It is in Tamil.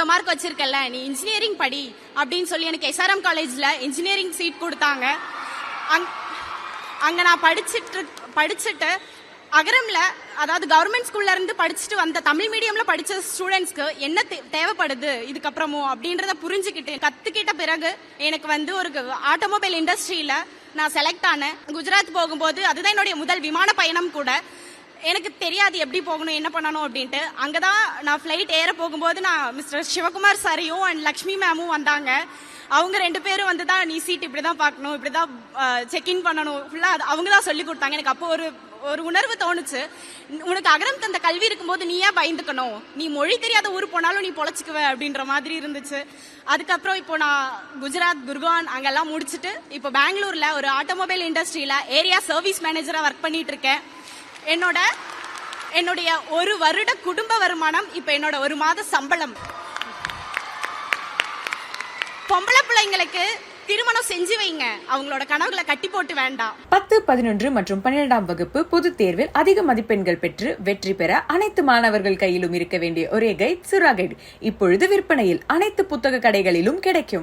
இவ்வளவு மார்க் வச்சிருக்கல, நீ இன்ஜினியரிங் படி அப்படின்னு சொல்லி எனக்கு எஸ்ஆர்எம் காலேஜ்ல இன்ஜினியரிங் சீட் கொடுத்தாங்க. அங்க நான் படிச்சுட்டு அகரம்ல, அதாவது கவர்மெண்ட் ஸ்கூல்ல இருந்து படிச்சுட்டு வந்த தமிழ் மீடியம்ல படிச்ச ஸ்டூடெண்ட்ஸ்க்கு என்ன தேவைப்படுது இதுக்கப்புறமும் அப்படின்றத புரிஞ்சுக்கிட்டு கத்துக்கிட்ட பிறகு எனக்கு ஒரு ஆட்டோமொபைல் இண்டஸ்ட்ரியில நான் செலக்ட் ஆனேன். குஜராத் போகும்போது அதுதான் என்னுடைய முதல் விமான பயணம் கூட. எனக்கு தெரியாது எப்படி போகணும், என்ன பண்ணணும் அப்படின்ட்டு. அங்கதான் நான் ஃபிளைட் ஏற போகும்போது நான் மிஸ்டர் சிவகுமார் சாரையும் அண்ட் லக்ஷ்மி மேமும் வந்தாங்க. அவங்க 2 பேரும் வந்துதான் நீ சீட் இப்படிதான் பார்க்கணும், இப்படிதான் செக்இன் பண்ணணும், ஃபுல்லா அவங்க தான் சொல்லி கொடுத்தாங்க. எனக்கு அப்போ ஒரு உணர்வு தோணுச்சு, உனக்கு அகரம் தந்த கல்வி இருக்கும்போது நீ ஏன் பயந்துக்கணும், நீ மொழி தெரியாத ஊர் போனாலும் நீ பொழைச்சுக்குவ அப்படின்ற மாதிரி இருந்துச்சு. அதுக்கப்புறம் இப்போ நான் குஜராத், குர்கான் அங்கெல்லாம் முடிச்சுட்டு இப்போ பெங்களூர்ல ஒரு ஆட்டோமொபைல் இண்டஸ்ட்ரியில ஏரியா சர்வீஸ் மேனேஜரா ஒர்க் பண்ணிட்டு இருக்கேன். என்னுடைய 1 வருட குடும்ப வருமானம் இப்ப என்னோட 1 மாத சம்பளம். பொம்பளை பிள்ளைங்களுக்கு திருமணம் செஞ்சு வைங்க, அவங்களோட கனவுகளை கட்டி போட்டு வேண்டாம். 10, 11 மற்றும் 12ஆம் வகுப்பு பொதுத் தேர்வில் அதிக மதிப்பெண்கள் பெற்று வெற்றி பெற அனைத்து மாணவர்கள் கையிலும் இருக்க வேண்டிய ஒரே கைட் சுறா கைடு இப்பொழுது விற்பனையில் அனைத்து புத்தக கடைகளிலும் கிடைக்கும்.